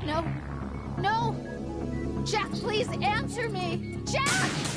No. No! Jack, please answer me! Jack!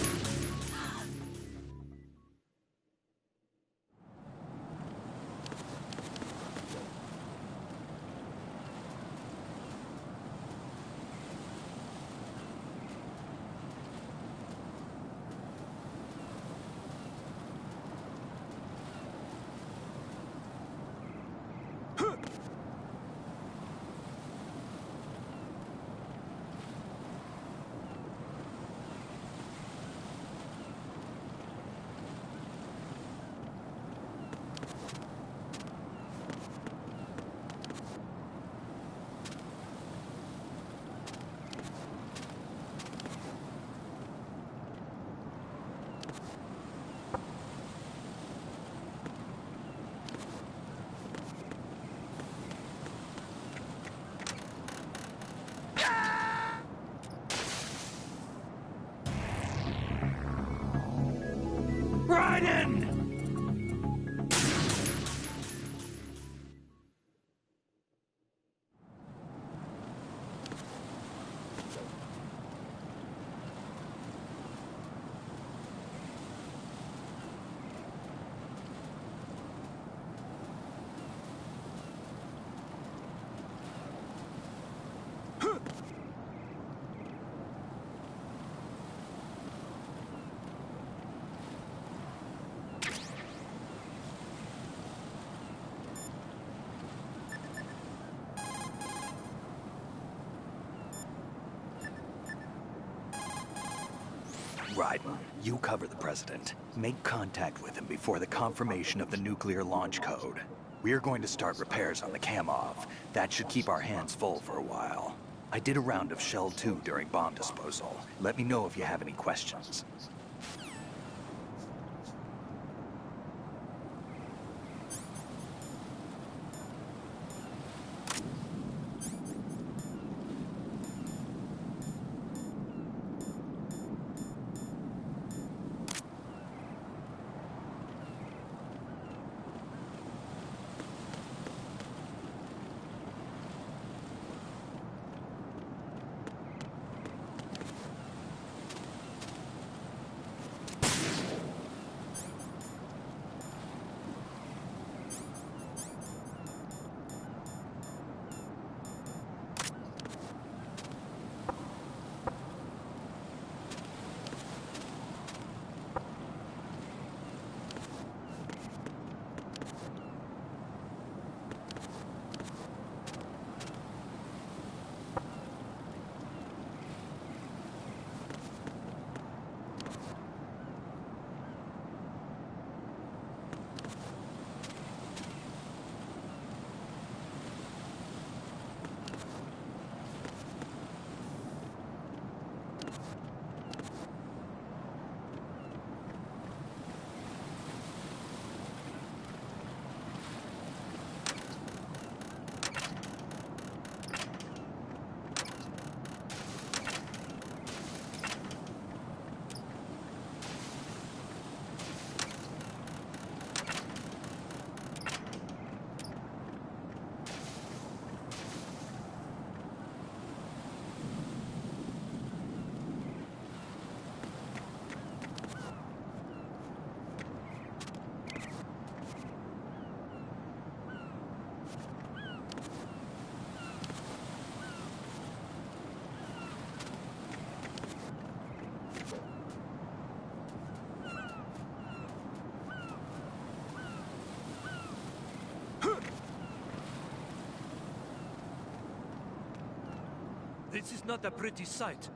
Ryden, you cover the President. Make contact with him before the confirmation of the nuclear launch code. We're going to start repairs on the Kamov. That should keep our hands full for a while. I did a round of Shell 2 during bomb disposal. Let me know if you have any questions. This is not a pretty sight.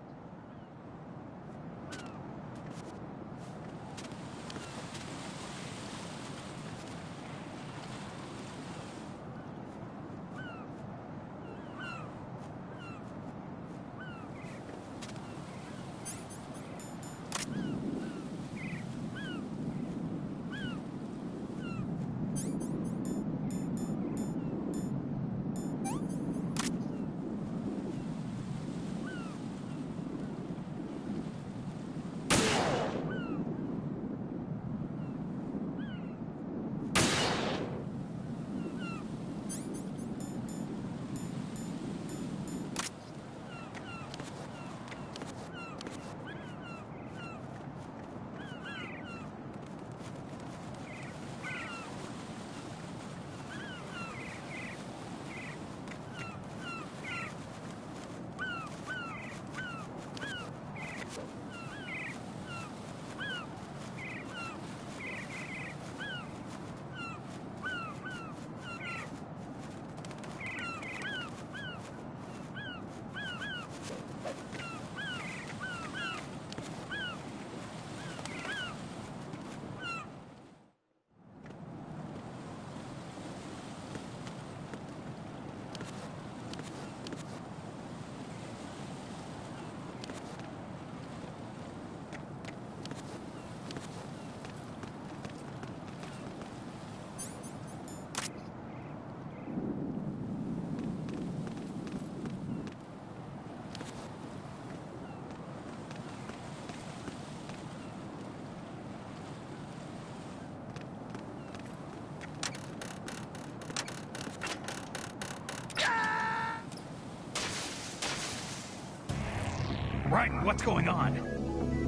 Raiden, what's going on?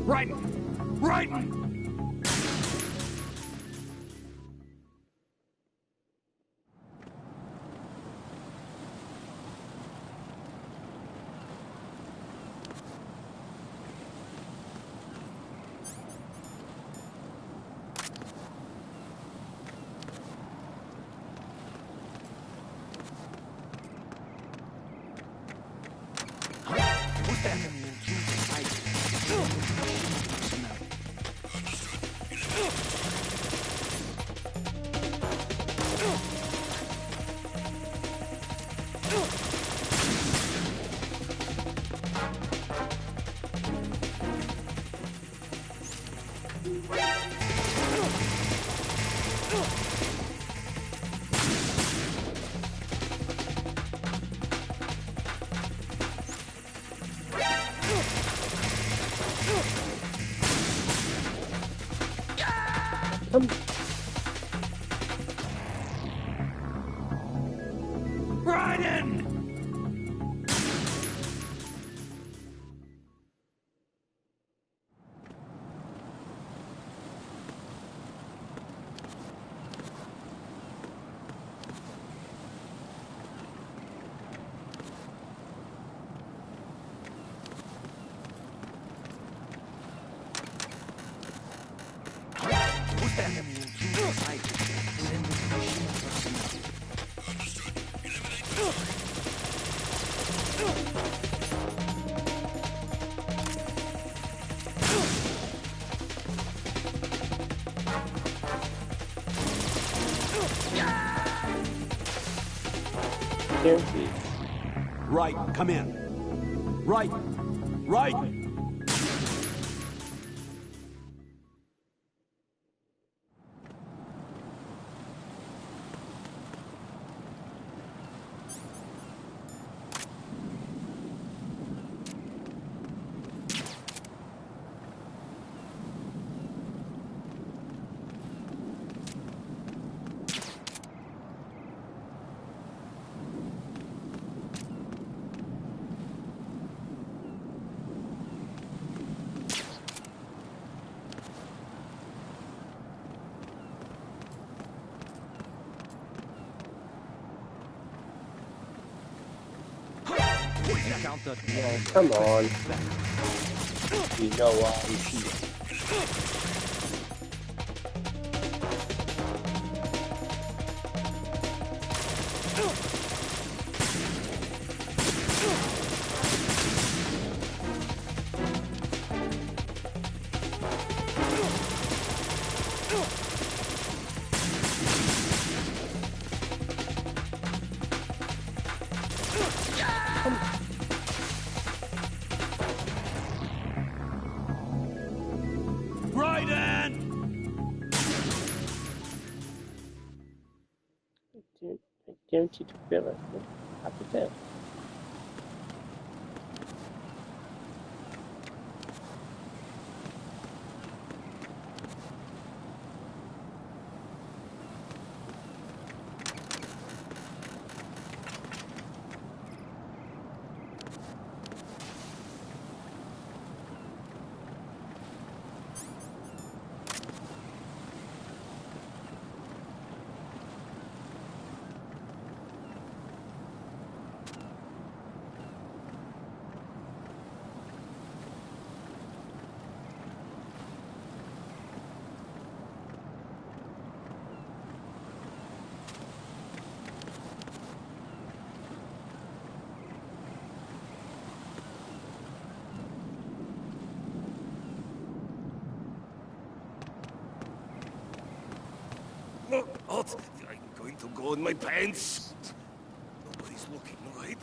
Raiden! Raiden! Raiden! Right, come in. Right, right. Yeah, come on. You know why I'm cheating. I guarantee to realize what happened there. What? I'm going to go in my pants. Nobody's looking, right?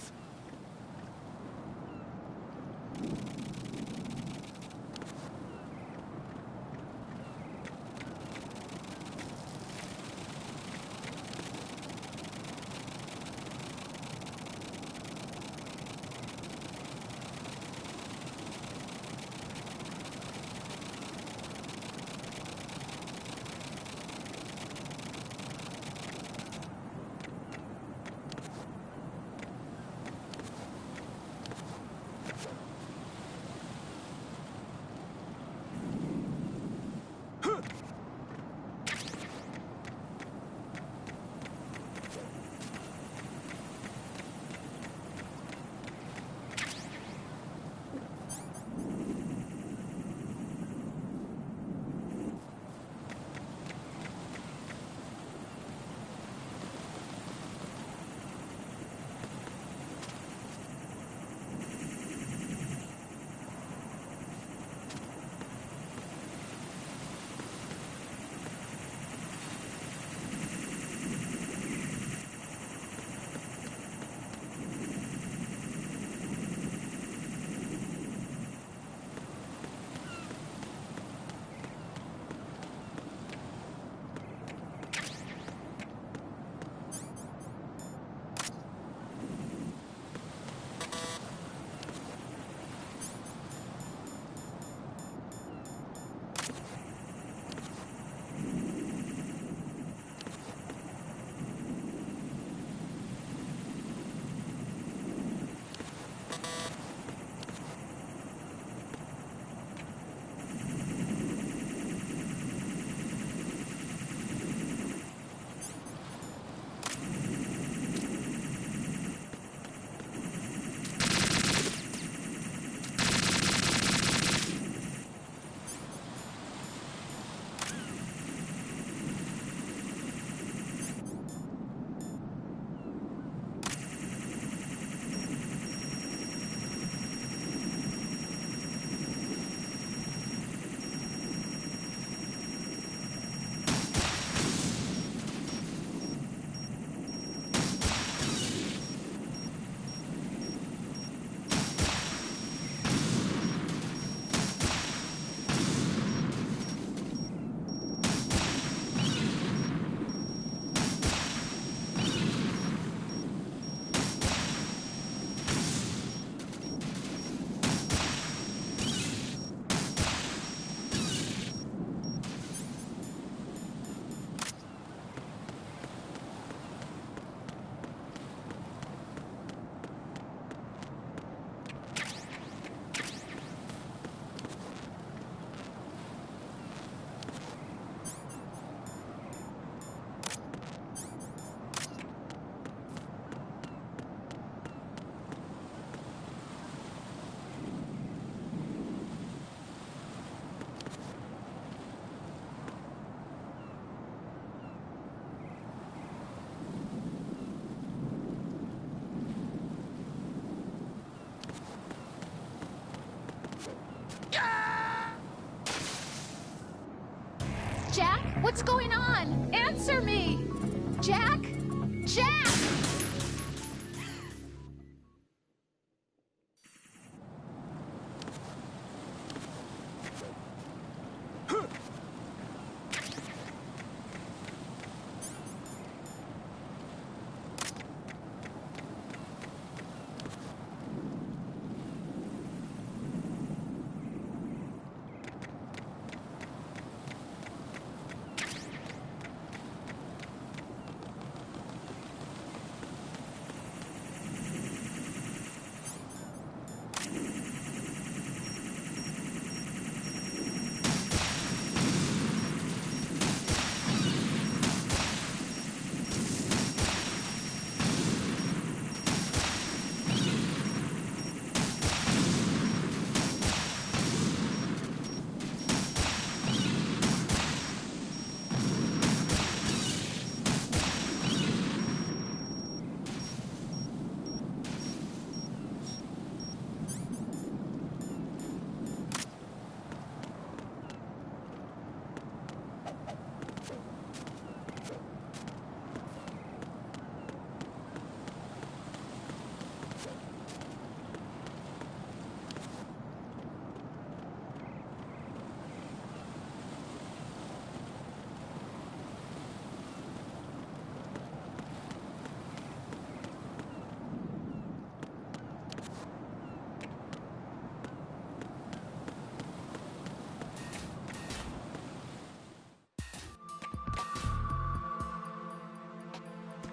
What's going on? Answer me! Jack? Jack!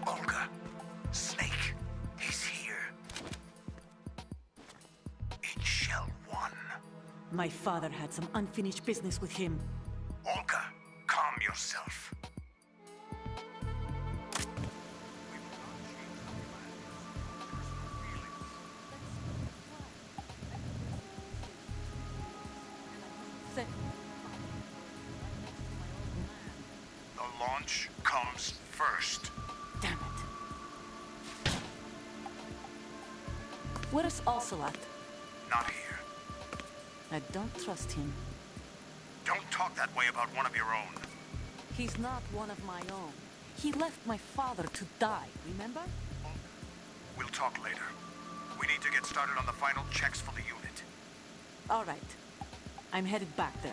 Olga, Snake, he's here. In Shell 1. My father had some unfinished business with him. Olga, calm yourself. The launch comes first. Damn it. Where's Ocelot? Not here. I don't trust him. Don't talk that way about one of your own. He's not one of my own. He left my father to die, remember? We'll talk later. We need to get started on the final checks for the unit. All right. I'm headed back there.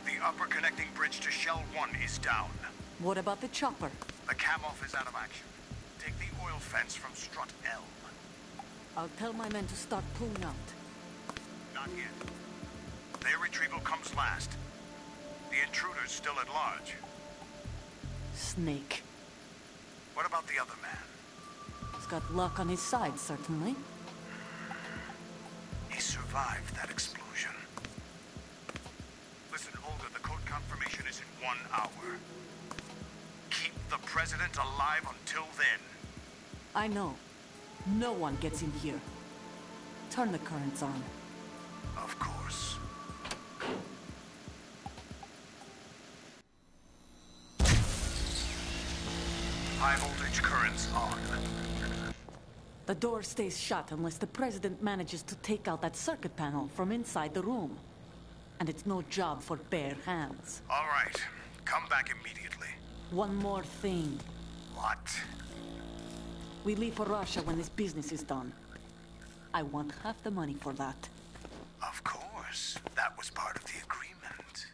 The upper connecting bridge to Shell 1 is down. What about the chopper? The cam-off is out of action. Take the oil fence from strut L. I'll tell my men to start pulling out. Not yet. Their retrieval comes last. The intruder's still at large. Snake. What about the other man? He's got luck on his side, certainly. He survived that explosion. Listen, Olga, the code confirmation is in 1 hour. Keep the president alive until then. I know. No one gets in here. Turn the currents on. Of course. High voltage currents on. The door stays shut unless the president manages to take out that circuit panel from inside the room. And it's no job for bare hands. All right. Come back immediately. One more thing. What? We leave for Russia when this business is done. I want half the money for that. Of course. That was part of the agreement.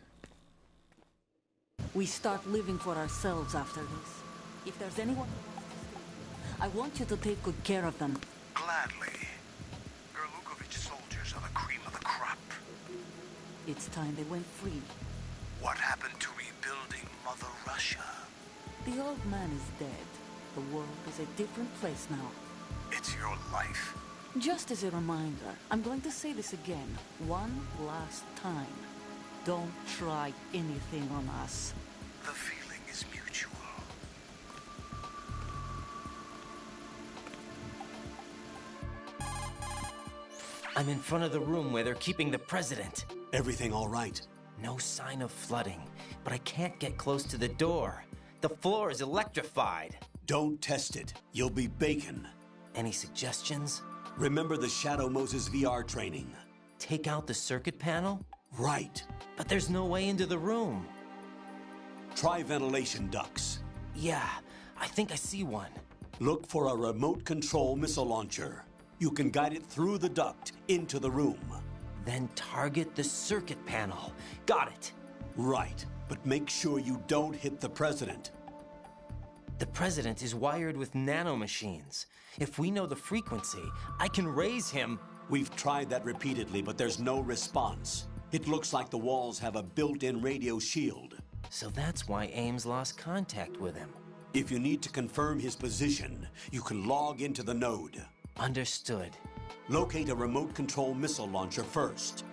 We start living for ourselves after this. If there's anyone who wants to stay, I want you to take good care of them. Gladly. Gerlukovich soldiers are the cream of the crop. It's time they went free. What happened to rebuilding Mother Russia? The old man is dead. The world is a different place now. It's your life. Just as a reminder, I'm going to say this again, one last time. Don't try anything on us. The feeling is mutual. I'm in front of the room where they're keeping the president. Everything all right? No sign of flooding, but I can't get close to the door. The floor is electrified. Don't test it. You'll be bacon. Any suggestions? Remember the Shadow Moses VR training? Take out the circuit panel? Right. But there's no way into the room. Try ventilation ducts. Yeah, I think I see one. Look for a remote control missile launcher. You can guide it through the duct into the room. Then target the circuit panel. Got it. Right, but make sure you don't hit the president. The president is wired with nanomachines. If we know the frequency, I can raise him. We've tried that repeatedly, but there's no response. It looks like the walls have a built-in radio shield. So that's why Ames lost contact with him. If you need to confirm his position, you can log into the node. Understood. Locate a remote control missile launcher first.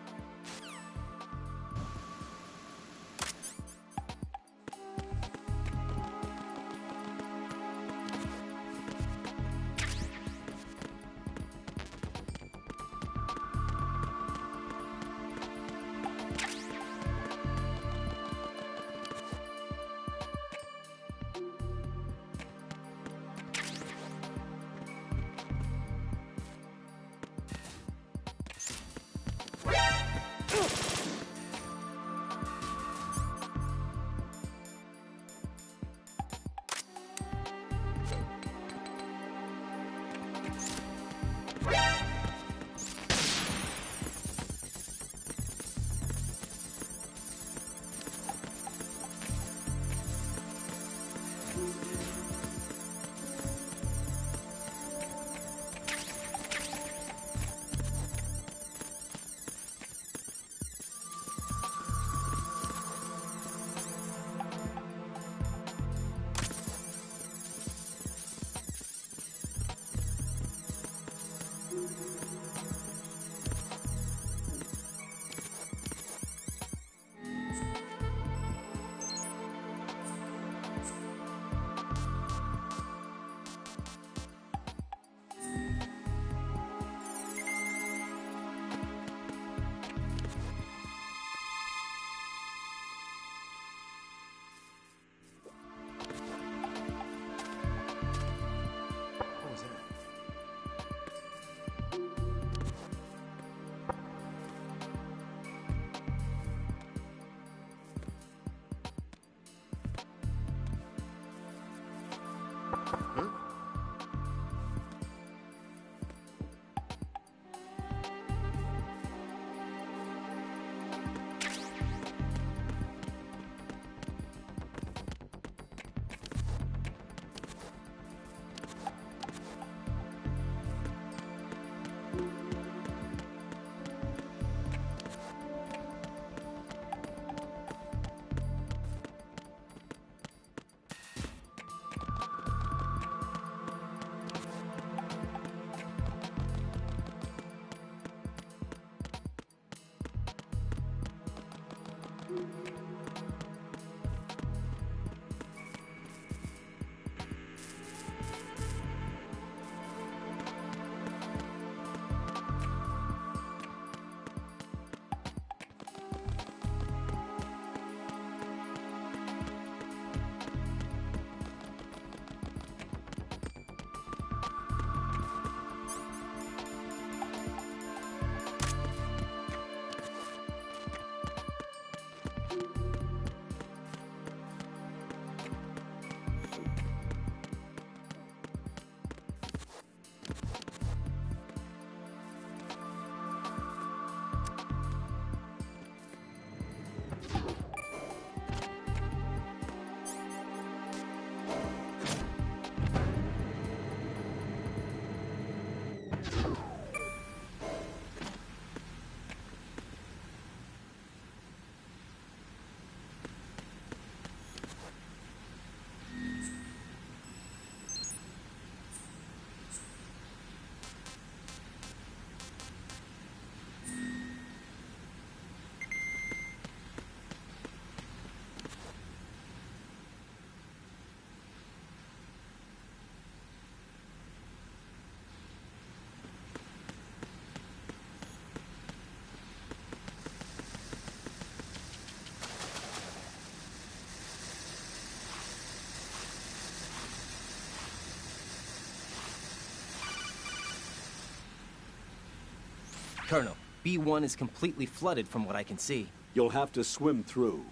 Colonel, B1 is completely flooded from what I can see. You'll have to swim through.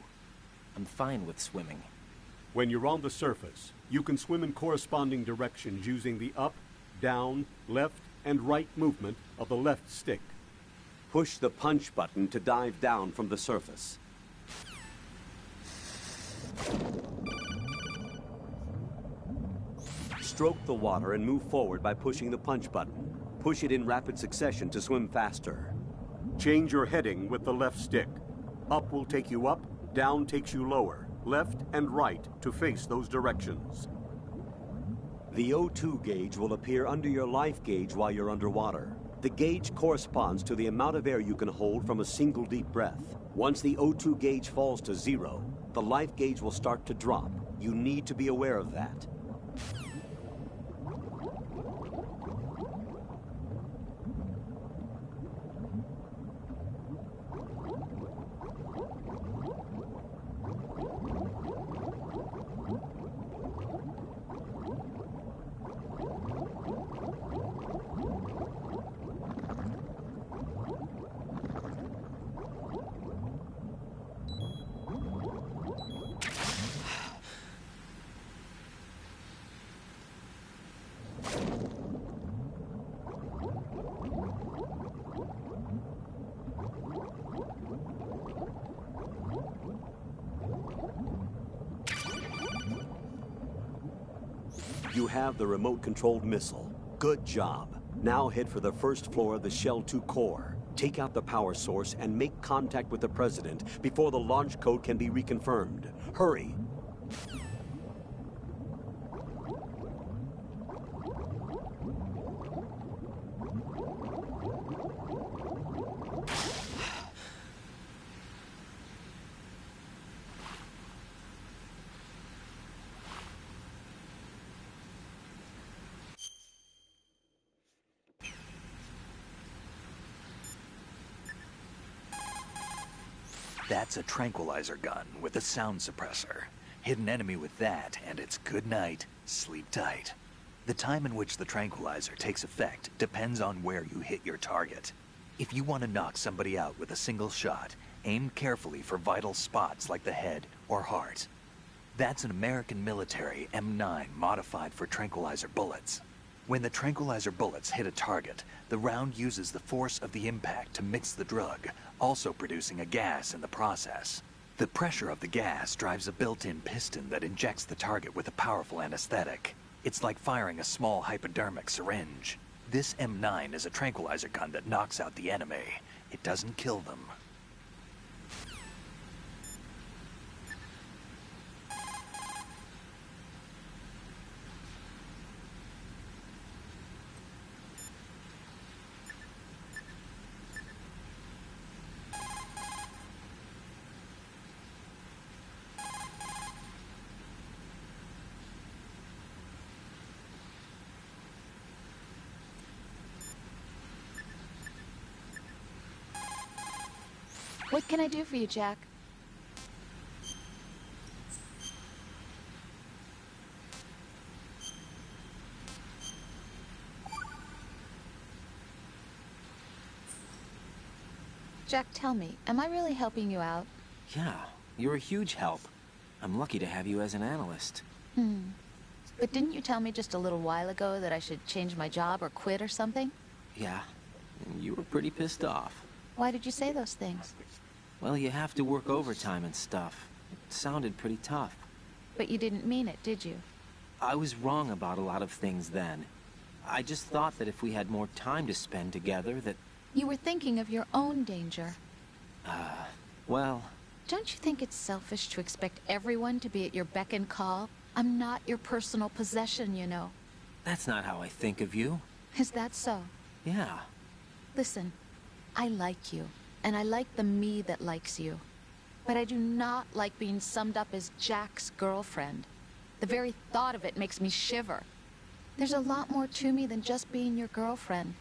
I'm fine with swimming. When you're on the surface, you can swim in corresponding directions using the up, down, left, and right movement of the left stick. Push the punch button to dive down from the surface. Stroke the water and move forward by pushing the punch button. Push it in rapid succession to swim faster. Change your heading with the left stick. Up will take you up, down takes you lower, left and right to face those directions. The O2 gauge will appear under your life gauge while you're underwater. The gauge corresponds to the amount of air you can hold from a single deep breath. Once the O2 gauge falls to 0, the life gauge will start to drop. You need to be aware of that. You have the remote-controlled missile. Good job. Now head for the first floor of the Shell 2 core. Take out the power source and make contact with the President before the launch code can be reconfirmed. Hurry! That's a tranquilizer gun with a sound suppressor. Hit an enemy with that, and it's good night. Sleep tight. The time in which the tranquilizer takes effect depends on where you hit your target. If you want to knock somebody out with a single shot, aim carefully for vital spots like the head or heart. That's an American military M9 modified for tranquilizer bullets. When the tranquilizer bullets hit a target, the round uses the force of the impact to mix the drug, also producing a gas in the process. The pressure of the gas drives a built-in piston that injects the target with a powerful anesthetic. It's like firing a small hypodermic syringe. This M9 is a tranquilizer gun that knocks out the enemy. It doesn't kill them. What can I do for you, Jack? Jack, tell me, am I really helping you out? Yeah, you're a huge help. I'm lucky to have you as an analyst. But didn't you tell me just a little while ago that I should change my job or quit or something? Yeah, you were pretty pissed off. Why did you say those things? Well, you have to work overtime and stuff. It sounded pretty tough. But you didn't mean it, did you? I was wrong about a lot of things then. I just thought that if we had more time to spend together, that... You were thinking of your own danger. Well... Don't you think it's selfish to expect everyone to be at your beck and call? I'm not your personal possession, you know. That's not how I think of you. Is that so? Yeah. Listen, I like you, and I like the me that likes you. But I do not like being summed up as Jack's girlfriend. The very thought of it makes me shiver. There's a lot more to me than just being your girlfriend.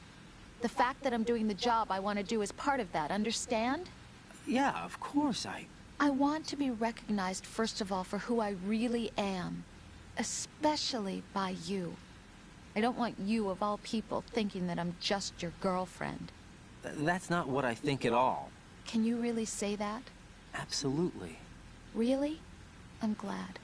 The fact that I'm doing the job I want to do is part of that, understand? Yeah, of course, I want to be recognized, first of all, for who I really am. Especially by you. I don't want you, of all people, thinking that I'm just your girlfriend. That's not what I think at all. Can you really say that? Absolutely. Really? I'm glad.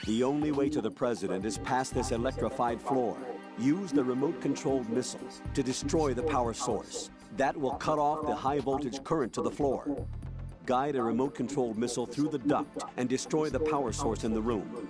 The only way to the president is past this electrified floor. Use the remote-controlled missile to destroy the power source. That will cut off the high-voltage current to the floor. Guide a remote-controlled missile through the duct and destroy the power source in the room.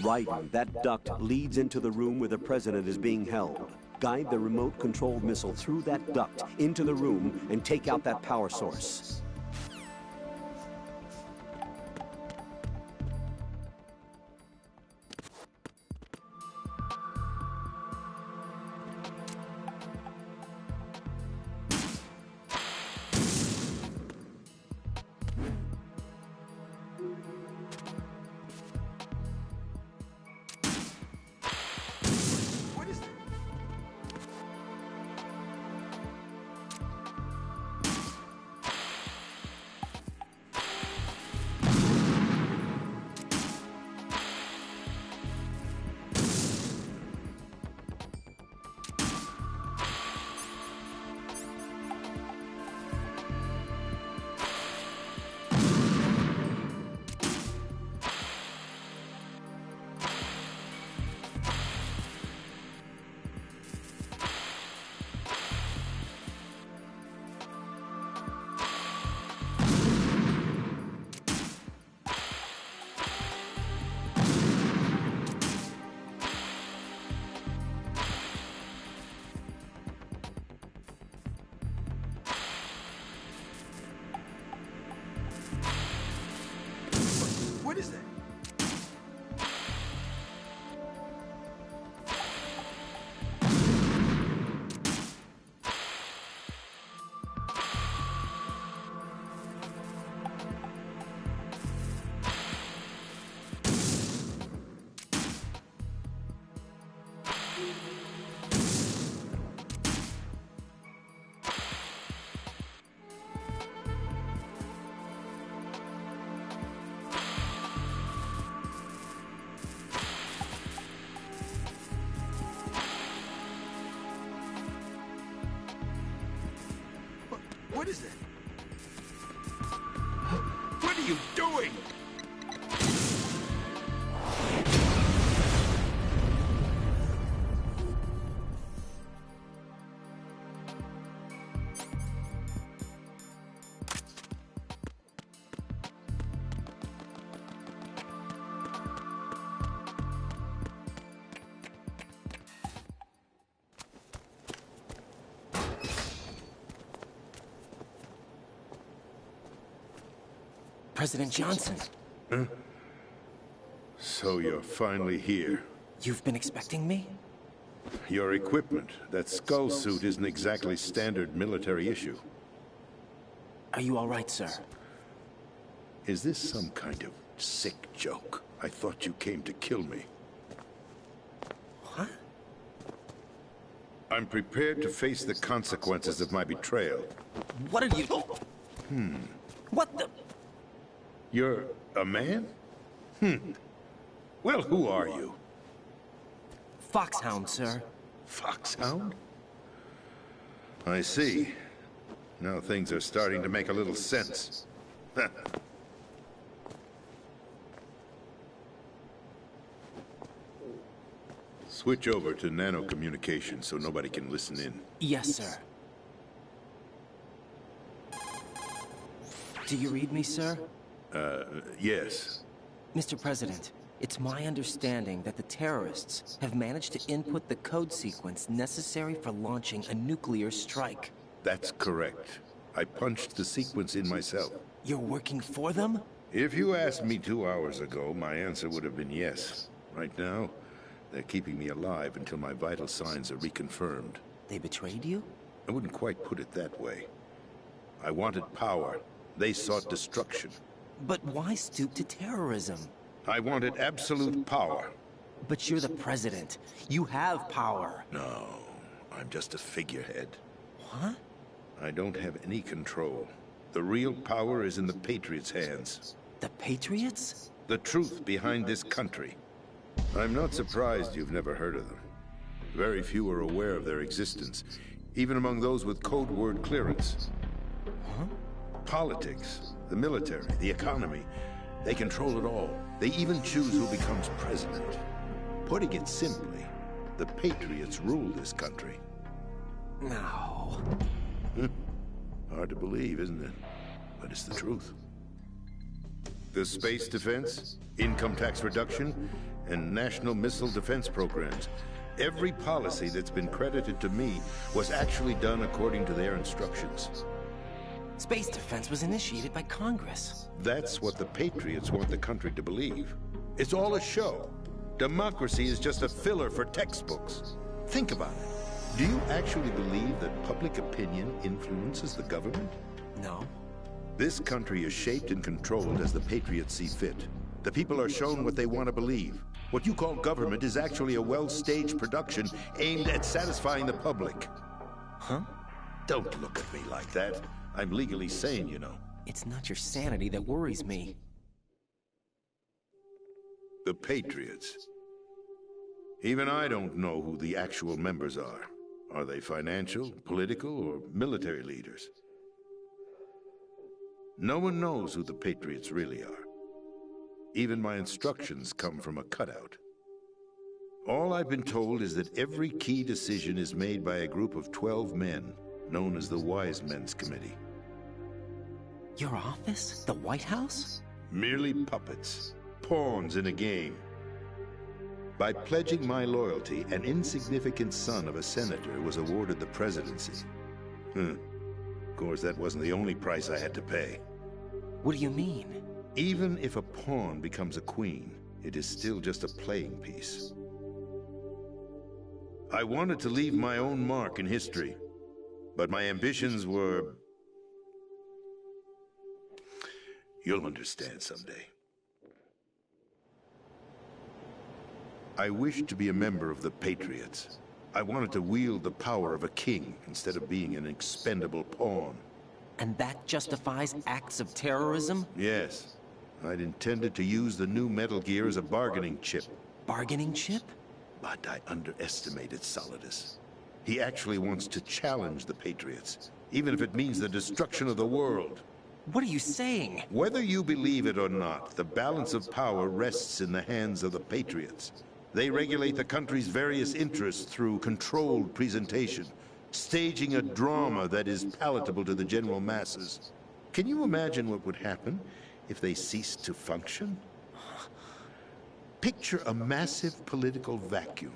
Raiden, that duct leads into the room where the president is being held. Guide the remote-controlled missile through that duct into the room and take out that power source. What is that? What is that? What are you doing? President Johnson. Huh? So you're finally here. You've been expecting me? Your equipment, that skull suit isn't exactly standard military issue. Are you all right, sir? Is this some kind of sick joke? I thought you came to kill me. What? I'm prepared to face the consequences of my betrayal. What are you... What the... You're a man? Well, who are you? Foxhound, sir. Foxhound? I see. Now things are starting to make a little sense. Switch over to nano-communication so nobody can listen in. Yes, sir. Do you read me, sir? Yes. Mr. President, it's my understanding that the terrorists have managed to input the code sequence necessary for launching a nuclear strike. That's correct. I punched the sequence in myself. You're working for them? If you asked me 2 hours ago, my answer would have been yes. Right now, they're keeping me alive until my vital signs are reconfirmed. They betrayed you? I wouldn't quite put it that way. I wanted power. They sought destruction. But why stoop to terrorism? I wanted absolute power. But you're the president. You have power. No, I'm just a figurehead. What? I don't have any control. The real power is in the Patriots' hands. The Patriots? The truth behind this country. I'm not surprised you've never heard of them. Very few are aware of their existence, even among those with code word clearance. Huh? Politics, the military, the economy, they control it all. They even choose who becomes president. Putting it simply, the Patriots rule this country. No. Hard to believe, isn't it? But it's the truth. The space defense, income tax reduction, and national missile defense programs. Every policy that's been credited to me was actually done according to their instructions. Space defense was initiated by Congress. That's what the Patriots want the country to believe. It's all a show. Democracy is just a filler for textbooks. Think about it. Do you actually believe that public opinion influences the government? No. This country is shaped and controlled as the Patriots see fit. The people are shown what they want to believe. What you call government is actually a well-staged production aimed at satisfying the public. Huh? Don't look at me like that. I'm legally sane, you know. It's not your sanity that worries me. The Patriots. Even I don't know who the actual members are. Are they financial, political, or military leaders? No one knows who the Patriots really are. Even my instructions come from a cutout. All I've been told is that every key decision is made by a group of 12 men, known as the Wise Men's Committee. Your office? The White House? Merely puppets, pawns in a game. By pledging my loyalty, an insignificant son of a senator was awarded the presidency. Of course, that wasn't the only price I had to pay. What do you mean? Even if a pawn becomes a queen, it is still just a playing piece. I wanted to leave my own mark in history, but my ambitions were... You'll understand someday. I wished to be a member of the Patriots. I wanted to wield the power of a king instead of being an expendable pawn. And that justifies acts of terrorism? Yes. I'd intended to use the new Metal Gear as a bargaining chip. Bargaining chip? But I underestimated Solidus. He actually wants to challenge the Patriots, even if it means the destruction of the world. What are you saying? Whether you believe it or not, the balance of power rests in the hands of the Patriots. They regulate the country's various interests through controlled presentation, staging a drama that is palatable to the general masses. Can you imagine what would happen if they ceased to function? Picture a massive political vacuum,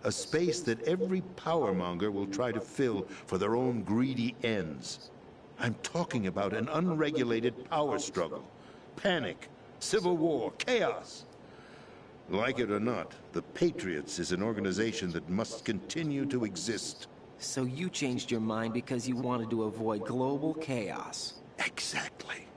a space that every powermonger will try to fill for their own greedy ends. I'm talking about an unregulated power struggle, panic, civil war, chaos. Like it or not, the Patriots is an organization that must continue to exist. So you changed your mind because you wanted to avoid global chaos. Exactly.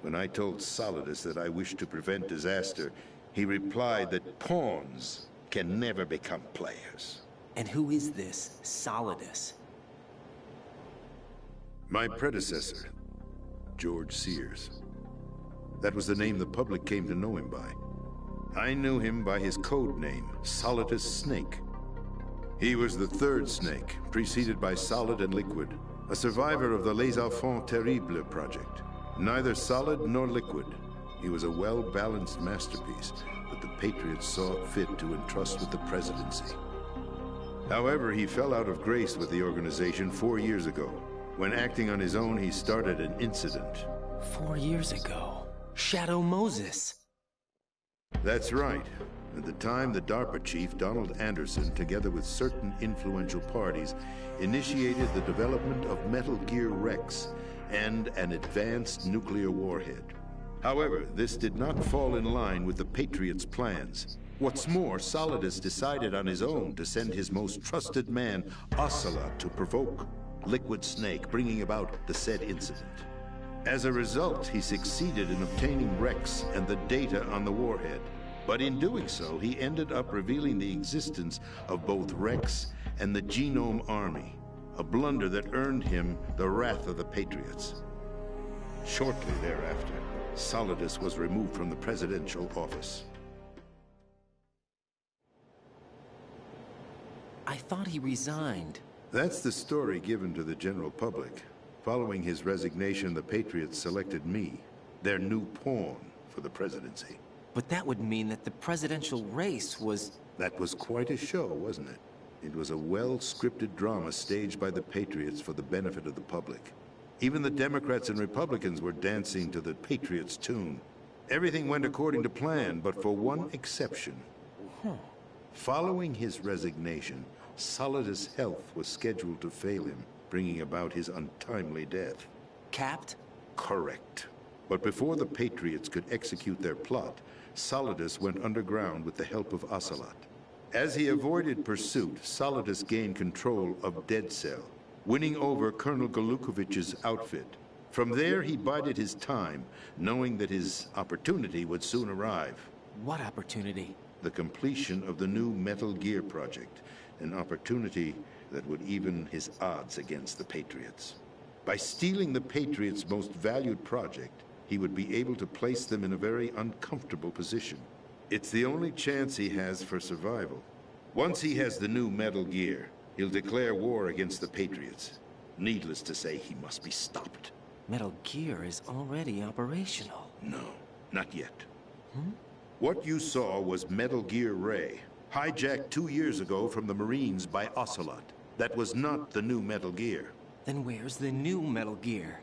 When I told Solidus that I wished to prevent disaster, he replied that pawns can never become players. And who is this Solidus? My predecessor, George Sears. That was the name the public came to know him by. I knew him by his code name, Solidus Snake. He was the third Snake, preceded by Solid and Liquid, a survivor of the Les Enfants Terribles project. Neither solid nor liquid, he was a well-balanced masterpiece that the Patriots saw fit to entrust with the presidency. However, he fell out of grace with the organization 4 years ago. When acting on his own, he started an incident. 4 years ago? Shadow Moses. That's right. At the time, the DARPA chief, Donald Anderson, together with certain influential parties, initiated the development of Metal Gear Rex and an advanced nuclear warhead. However, this did not fall in line with the Patriots' plans. What's more, Solidus decided on his own to send his most trusted man, Ocelot, to provoke Liquid Snake, bringing about the said incident. As a result, he succeeded in obtaining Rex and the data on the warhead. But in doing so, he ended up revealing the existence of both Rex and the Genome Army, a blunder that earned him the wrath of the Patriots. Shortly thereafter, Solidus was removed from the presidential office. I thought he resigned. That's the story given to the general public. Following his resignation, the Patriots selected me, their new pawn, for the presidency. But that would mean that the presidential race was... That was quite a show, wasn't it? It was a well-scripted drama staged by the Patriots for the benefit of the public. Even the Democrats and Republicans were dancing to the Patriots' tune. Everything went according to plan, but for one exception. Following his resignation, Solidus' health was scheduled to fail him, bringing about his untimely death. Capped? Correct. But before the Patriots could execute their plot, Solidus went underground with the help of Ocelot. As he avoided pursuit, Solidus gained control of Dead Cell, winning over Colonel Galukovich's outfit. From there, he bided his time, knowing that his opportunity would soon arrive. What opportunity? The completion of the new Metal Gear project, an opportunity that would even his odds against the Patriots. By stealing the Patriots' most valued project, he would be able to place them in a very uncomfortable position. It's the only chance he has for survival. Once he has the new Metal Gear, he'll declare war against the Patriots. Needless to say, he must be stopped. Metal Gear is already operational. No, not yet. What you saw was Metal Gear Ray, hijacked 2 years ago from the Marines by Ocelot. That was not the new Metal Gear. Then where's the new Metal Gear?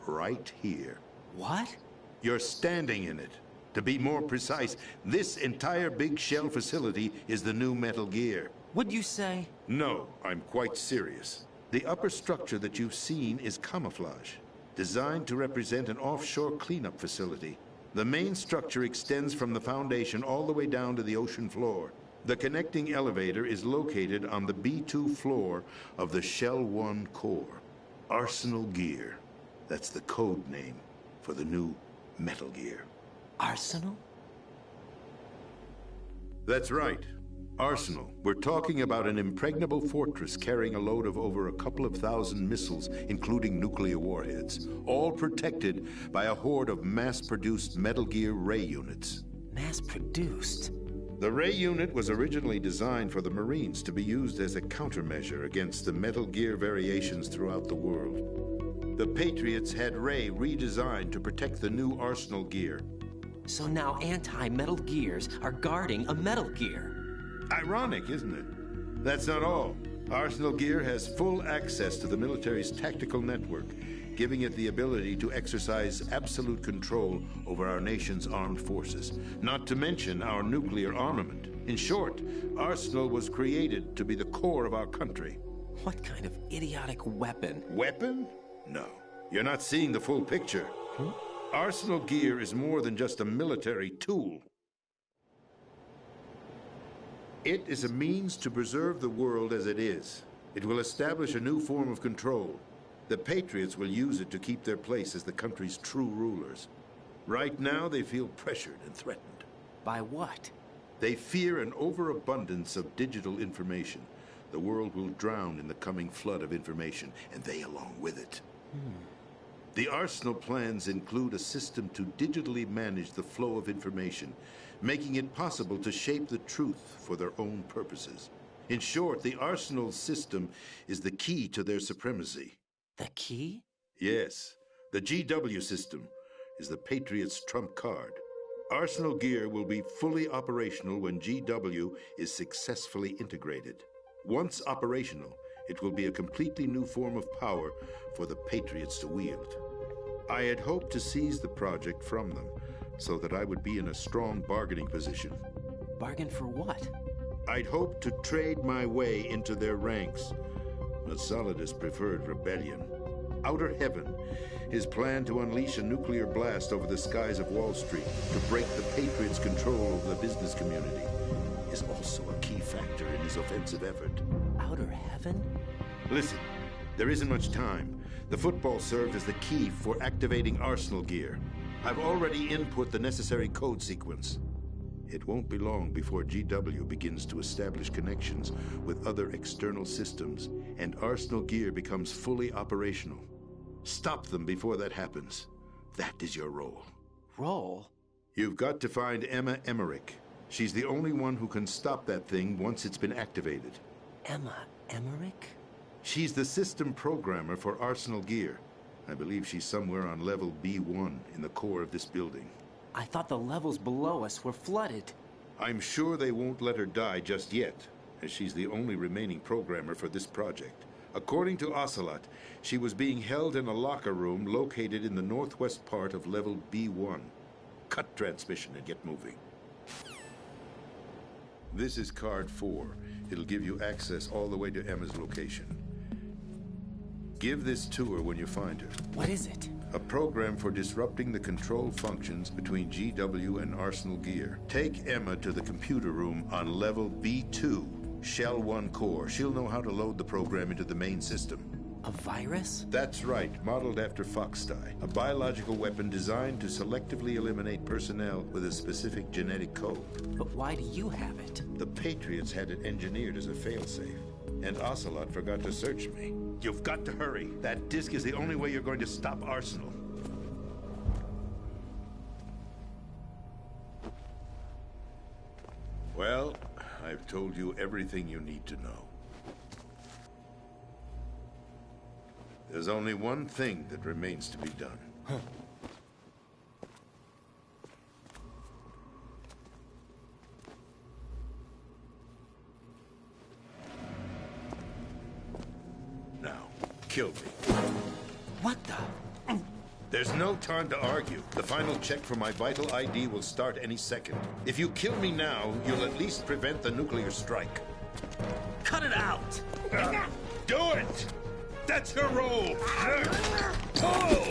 Right here. What? You're standing in it. To be more precise, this entire big shell facility is the new Metal Gear. What'd you say? No, I'm quite serious. The upper structure that you've seen is camouflage, designed to represent an offshore cleanup facility. The main structure extends from the foundation all the way down to the ocean floor. The connecting elevator is located on the B2 floor of the Shell 1 core. Arsenal Gear. That's the code name for the new Metal Gear. Arsenal? That's right. Arsenal. We're talking about an impregnable fortress carrying a load of over a couple of thousand missiles, including nuclear warheads, all protected by a horde of mass-produced Metal Gear Ray units. Mass-produced? The Ray unit was originally designed for the Marines to be used as a countermeasure against the Metal Gear variations throughout the world. The Patriots had Ray redesigned to protect the new Arsenal Gear. So now anti-Metal Gears are guarding a Metal Gear. Ironic, isn't it? That's not all. Arsenal Gear has full access to the military's tactical network, giving it the ability to exercise absolute control over our nation's armed forces, not to mention our nuclear armament. In short, Arsenal was created to be the core of our country. What kind of idiotic weapon? Weapon? No. You're not seeing the full picture. Arsenal Gear is more than just a military tool. It is a means to preserve the world as it is. It will establish a new form of control. The Patriots will use it to keep their place as the country's true rulers. Right now, they feel pressured and threatened. By what? They fear an overabundance of digital information. The world will drown in the coming flood of information, and they along with it. The Arsenal plans include a system to digitally manage the flow of information, making it possible to shape the truth for their own purposes. In short, the Arsenal system is the key to their supremacy. The key? Yes. The GW system is the Patriots' trump card. Arsenal Gear will be fully operational when GW is successfully integrated. Once operational, it will be a completely new form of power for the Patriots to wield. I had hoped to seize the project from them, so that I would be in a strong bargaining position. Bargain for what? I'd hoped to trade my way into their ranks, but Solidus preferred rebellion. Outer Heaven, his plan to unleash a nuclear blast over the skies of Wall Street to break the Patriots' control over the business community, is also a key factor in his offensive effort. Outer Heaven? Listen, there isn't much time. The football served as the key for activating Arsenal Gear. I've already input the necessary code sequence. It won't be long before GW begins to establish connections with other external systems, and Arsenal Gear becomes fully operational. Stop them before that happens. That is your role. Role? You've got to find Emma Emmerich. She's the only one who can stop that thing once it's been activated. Emma Emmerich? She's the system programmer for Arsenal Gear. I believe she's somewhere on level B1 in the core of this building. I thought the levels below us were flooded. I'm sure they won't let her die just yet, as she's the only remaining programmer for this project. According to Ocelot, she was being held in a locker room located in the northwest part of level B1. cut transmission and get moving. This is card 4. It'll give you access all the way to Emma's location. Give this to her when you find her. What is it? A program for disrupting the control functions between GW and Arsenal Gear. Take Emma to the computer room on level B2, Shell 1 core. She'll know how to load the program into the main system. A virus? That's right, modeled after Foxdie. A biological weapon designed to selectively eliminate personnel with a specific genetic code. But why do you have it? The Patriots had it engineered as a failsafe. And Ocelot forgot to search me. You've got to hurry. That disk is the only way you're going to stop Arsenal. Well, I've told you everything you need to know. There's only one thing that remains to be done. Huh. Now, kill me. What the? There's no time to argue. The final check for my vital ID will start any second. If you kill me now, you'll at least prevent the nuclear strike. Cut it out! Do it! That's your role! Pull!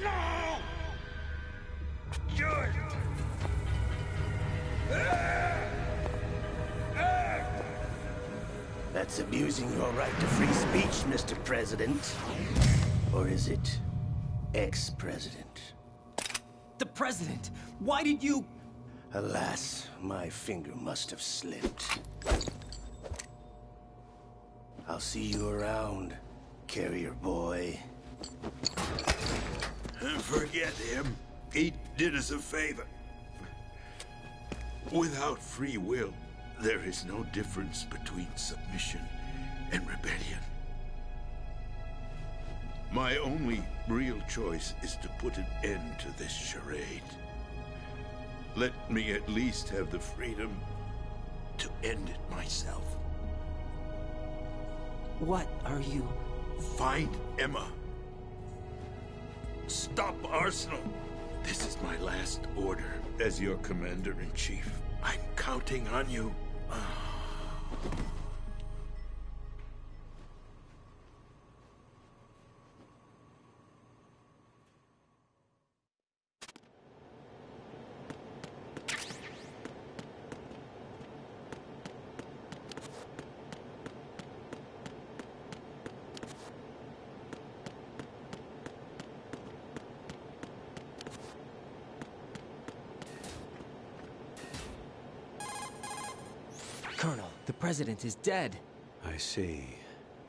No! Good! That's abusing your right to free speech, Mr. President. Or is it ex-president? The president! Why did you... Alas, my finger must have slipped. I'll see you around, carrier boy. Forget him. He did us a favor. Without free will, there is no difference between submission and rebellion. My only real choice is to put an end to this charade. Let me at least have the freedom to end it myself. What are you... Find Emma. Stop Arsenal. This is my last order as your commander-in-chief. I'm counting on you. Colonel, the president is dead. I see.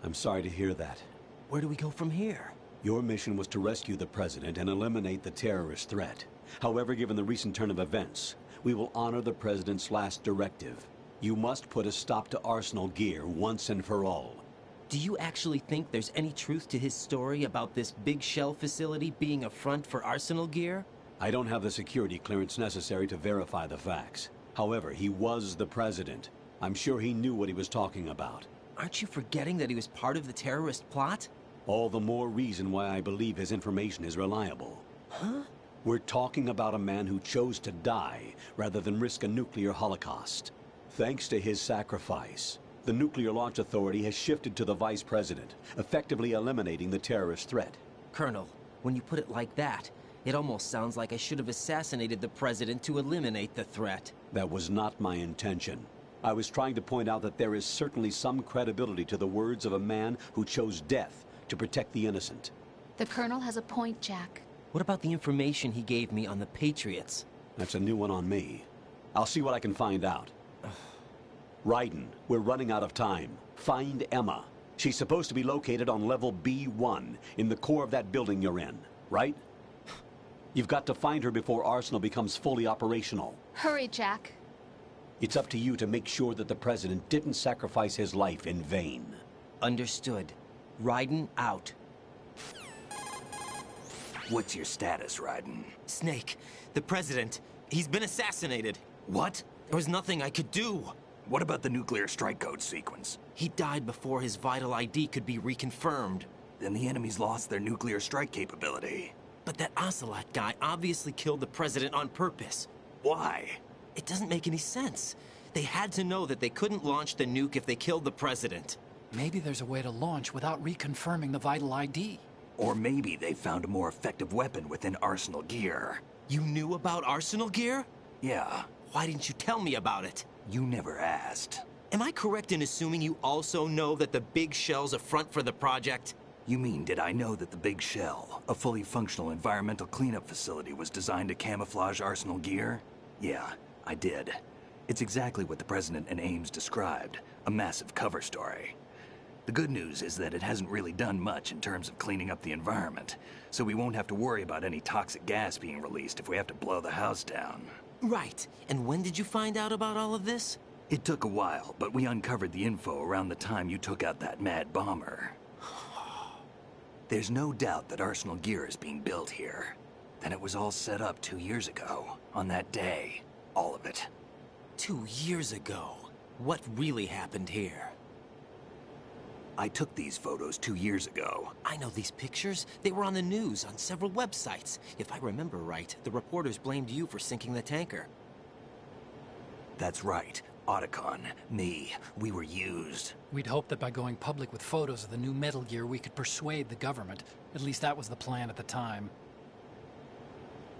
I'm sorry to hear that. Where do we go from here? Your mission was to rescue the president and eliminate the terrorist threat. However, given the recent turn of events, we will honor the president's last directive. You must put a stop to Arsenal Gear once and for all. Do you actually think there's any truth to his story about this big shell facility being a front for Arsenal Gear? I don't have the security clearance necessary to verify the facts. However, he was the president. I'm sure he knew what he was talking about. Aren't you forgetting that he was part of the terrorist plot? All the more reason why I believe his information is reliable. Huh? We're talking about a man who chose to die rather than risk a nuclear holocaust. Thanks to his sacrifice, the Nuclear Launch Authority has shifted to the vice president, effectively eliminating the terrorist threat. Colonel, when you put it like that, it almost sounds like I should have assassinated the president to eliminate the threat. That was not my intention. I was trying to point out that there is certainly some credibility to the words of a man who chose death to protect the innocent. The Colonel has a point, Jack. What about the information he gave me on the Patriots? That's a new one on me. I'll see what I can find out. Raiden, we're running out of time. Find Emma. She's supposed to be located on level B1, in the core of that building you're in, right? You've got to find her before Arsenal becomes fully operational. Hurry, Jack. It's up to you to make sure that the president didn't sacrifice his life in vain. Understood. Raiden out. What's your status, Raiden? Snake, the president, he's been assassinated. What? There was nothing I could do. What about the nuclear strike code sequence? He died before his vital ID could be reconfirmed. Then the enemy's lost their nuclear strike capability. But that Ocelot guy obviously killed the president on purpose. Why? It doesn't make any sense. They had to know that they couldn't launch the nuke if they killed the president. Maybe there's a way to launch without reconfirming the vital ID. Or maybe they found a more effective weapon within Arsenal gear. You knew about Arsenal gear? Yeah. Why didn't you tell me about it? You never asked. Am I correct in assuming you also know that the Big Shell's a front for the project? You mean, did I know that the Big Shell, a fully functional environmental cleanup facility, was designed to camouflage Arsenal gear? Yeah, I did. It's exactly what the President and Ames described, a massive cover story. The good news is that it hasn't really done much in terms of cleaning up the environment, so we won't have to worry about any toxic gas being released if we have to blow the house down. Right. And when did you find out about all of this? It took a while, but we uncovered the info around the time you took out that mad bomber. There's no doubt that Arsenal gear is being built here. Then it was all set up 2 years ago, on that day. All of it. 2 years ago? What really happened here? I took these photos 2 years ago. I know these pictures. They were on the news, on several websites. If I remember right, the reporters blamed you for sinking the tanker. That's right. Otacon, me, we were used. We'd hoped that by going public with photos of the new Metal Gear, we could persuade the government. At least that was the plan at the time.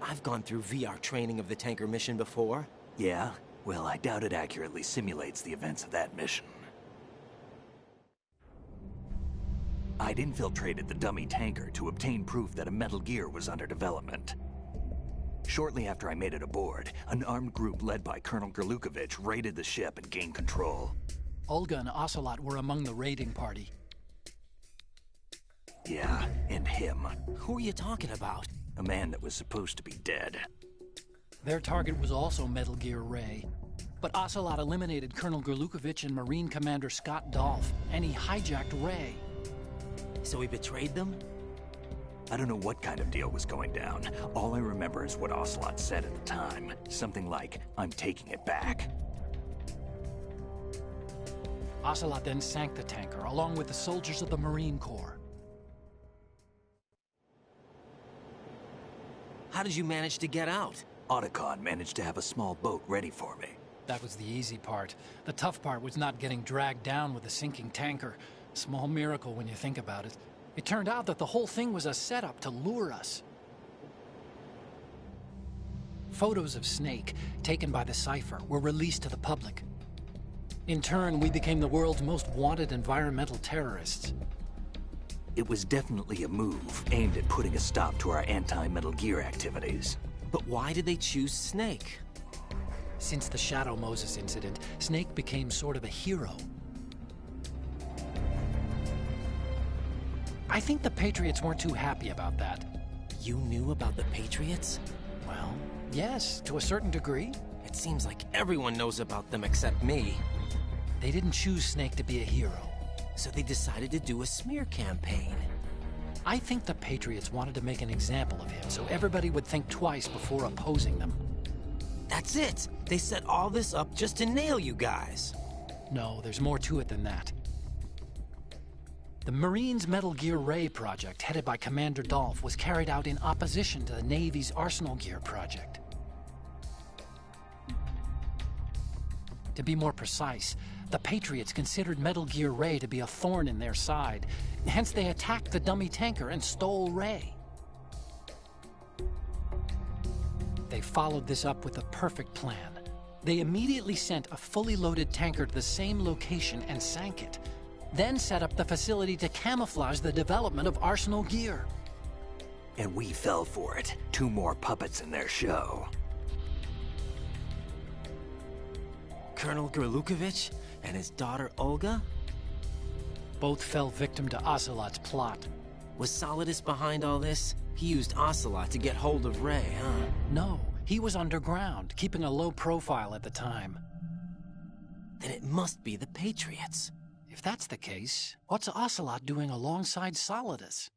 I've gone through VR training of the tanker mission before. Yeah? Well, I doubt it accurately simulates the events of that mission. I'd infiltrated the dummy tanker to obtain proof that a Metal Gear was under development. Shortly after I made it aboard, an armed group led by Colonel Gerlukovich raided the ship and gained control. Olga and Ocelot were among the raiding party. Yeah, and him. Who are you talking about? A man that was supposed to be dead. Their target was also Metal Gear Ray. But Ocelot eliminated Colonel Gerlukovich and Marine Commander Scott Dolph, and he hijacked Ray. So he betrayed them? I don't know what kind of deal was going down. All I remember is what Ocelot said at the time. Something like, "I'm taking it back." Ocelot then sank the tanker, along with the soldiers of the Marine Corps. How did you manage to get out? Otacon managed to have a small boat ready for me. That was the easy part. The tough part was not getting dragged down with the sinking tanker. Small miracle when you think about it. It turned out that the whole thing was a setup to lure us. Photos of Snake, taken by the Cypher, were released to the public. In turn, we became the world's most wanted environmental terrorists. It was definitely a move aimed at putting a stop to our anti-Metal Gear activities. But why did they choose Snake? Since the Shadow Moses incident, Snake became sort of a hero. I think the Patriots weren't too happy about that. You knew about the Patriots? Well, yes, to a certain degree. It seems like everyone knows about them except me. They didn't choose Snake to be a hero. So they decided to do a smear campaign. I think the Patriots wanted to make an example of him so everybody would think twice before opposing them. That's it! They set all this up just to nail you guys. No, there's more to it than that. The Marines' Metal Gear Ray project, headed by Commander Dolph, was carried out in opposition to the Navy's Arsenal Gear project. To be more precise, the Patriots considered Metal Gear Ray to be a thorn in their side. Hence, they attacked the dummy tanker and stole Ray. They followed this up with a perfect plan. They immediately sent a fully loaded tanker to the same location and sank it. Then set up the facility to camouflage the development of Arsenal Gear. And we fell for it. 2 more puppets in their show. Colonel Gerlukovich and his daughter Olga? Both fell victim to Ocelot's plot. Was Solidus behind all this? He used Ocelot to get hold of Ray, huh? No, he was underground, keeping a low profile at the time. Then it must be the Patriots. If that's the case, what's Ocelot doing alongside Solidus?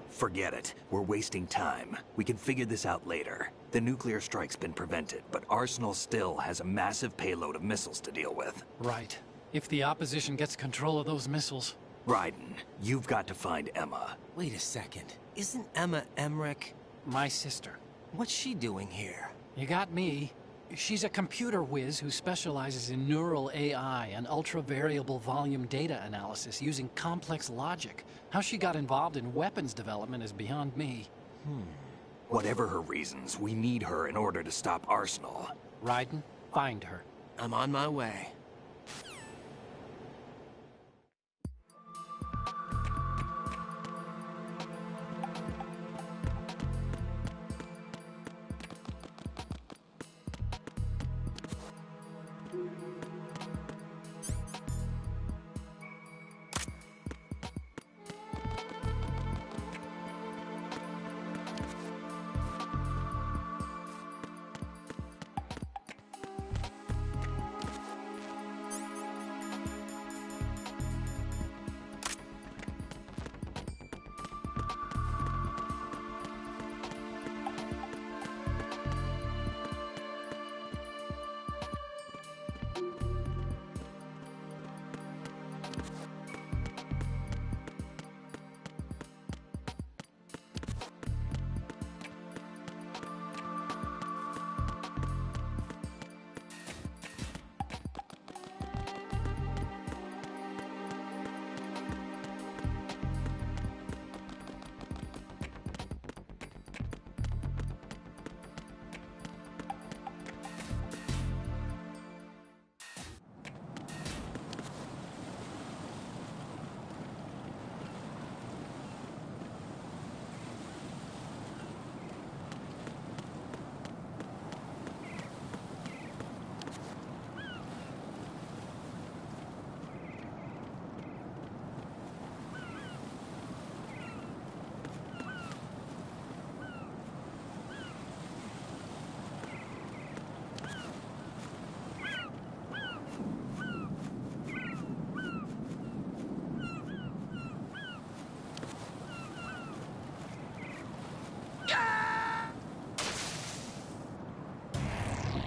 Forget it. We're wasting time. We can figure this out later. The nuclear strike's been prevented, but Arsenal still has a massive payload of missiles to deal with. Right. If the opposition gets control of those missiles... Raiden, you've got to find Emma. Wait a second. Isn't Emma Emmerich? My sister. What's she doing here? You got me. She's a computer whiz who specializes in neural AI and ultra-variable volume data analysis using complex logic. How she got involved in weapons development is beyond me. Whatever her reasons, we need her in order to stop Arsenal. Raiden, find her. I'm on my way.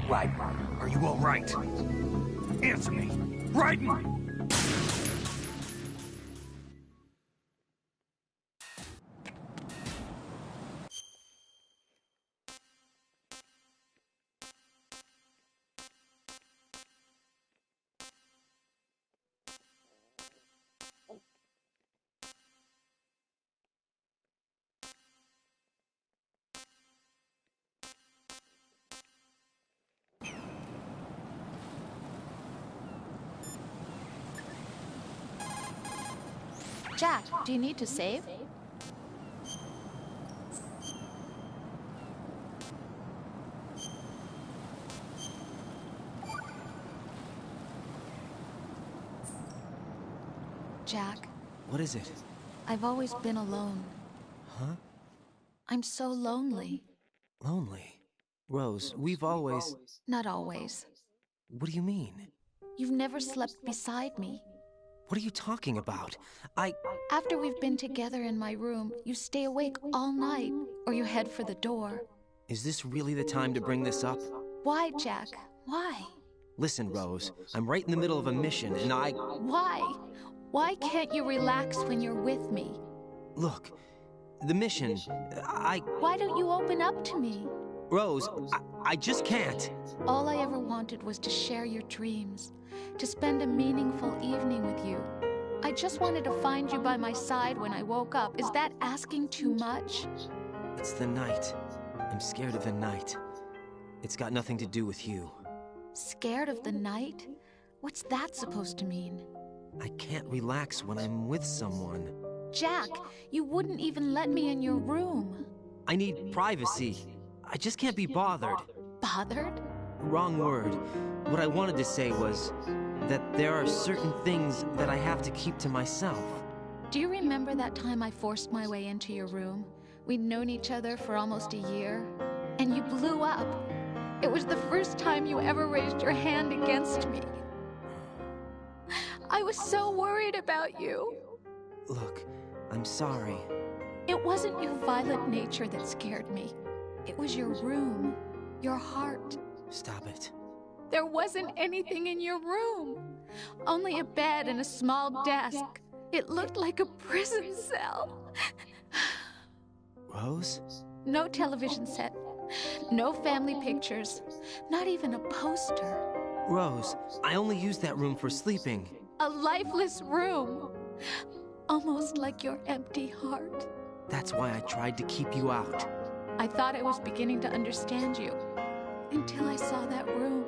Raiden, are you all right? Answer me! Raiden! Jack, do you need to save? Jack. What is it? I've always been alone. Huh? I'm so lonely. Lonely? Rose, we've always... Not always. What do you mean? You've never slept beside me. What are you talking about? After we've been together in my room, you stay awake all night, or you head for the door. Is this really the time to bring this up? Why, Jack? Why? Listen, Rose, I'm right in the middle of a mission, and Why? Why can't you relax when you're with me? Look, the mission, Why don't you open up to me? Rose, I just can't. All I ever wanted was to share your dreams, to spend a meaningful evening with you. I just wanted to find you by my side when I woke up. Is that asking too much? It's the night. I'm scared of the night. It's got nothing to do with you. Scared of the night? What's that supposed to mean? I can't relax when I'm with someone. Jack, you wouldn't even let me in your room. I need privacy. I just can't be bothered. Bothered? Wrong word. What I wanted to say was that there are certain things that I have to keep to myself. Do you remember that time I forced my way into your room? We'd known each other for almost a year, and you blew up. It was the first time you ever raised your hand against me. I was so worried about you. Look, I'm sorry. It wasn't your violent nature that scared me. It was your room, your heart. Stop it. There wasn't anything in your room. Only a bed and a small desk. It looked like a prison cell. Rose? No television set. No family pictures. Not even a poster. Rose, I only used that room for sleeping. A lifeless room. Almost like your empty heart. That's why I tried to keep you out. I thought I was beginning to understand you. Until I saw that room.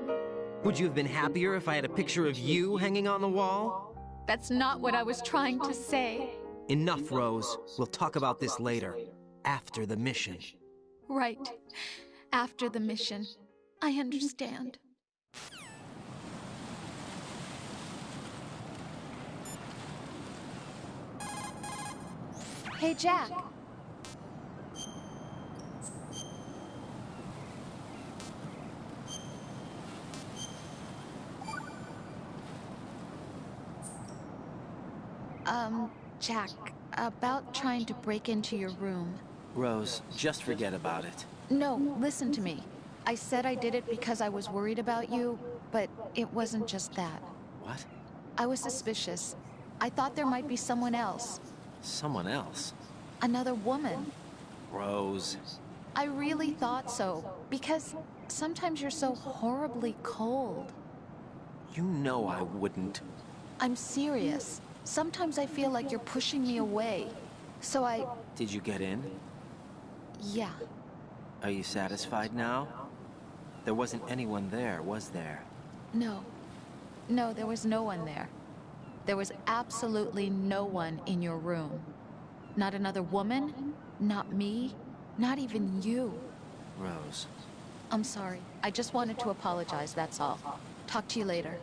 Would you have been happier if I had a picture of you hanging on the wall? That's not what I was trying to say. Enough, Rose. We'll talk about this later. After the mission. Right. After the mission. I understand. Hey, Jack. Jack, about trying to break into your room. Rose, just forget about it. No, listen to me. I said I did it because I was worried about you, but it wasn't just that. What? I was suspicious. I thought there might be someone else. Someone else? Another woman. Rose. I really thought so, because sometimes you're so horribly cold. You know I wouldn't. I'm serious. Sometimes I feel like you're pushing me away. So I... Did you get in? Yeah. Are you satisfied now? There wasn't anyone there, was there? No. No, there was no one there. There was absolutely no one in your room. Not another woman, not me, not even you. Rose. I'm sorry. I just wanted to apologize, that's all. Talk to you later.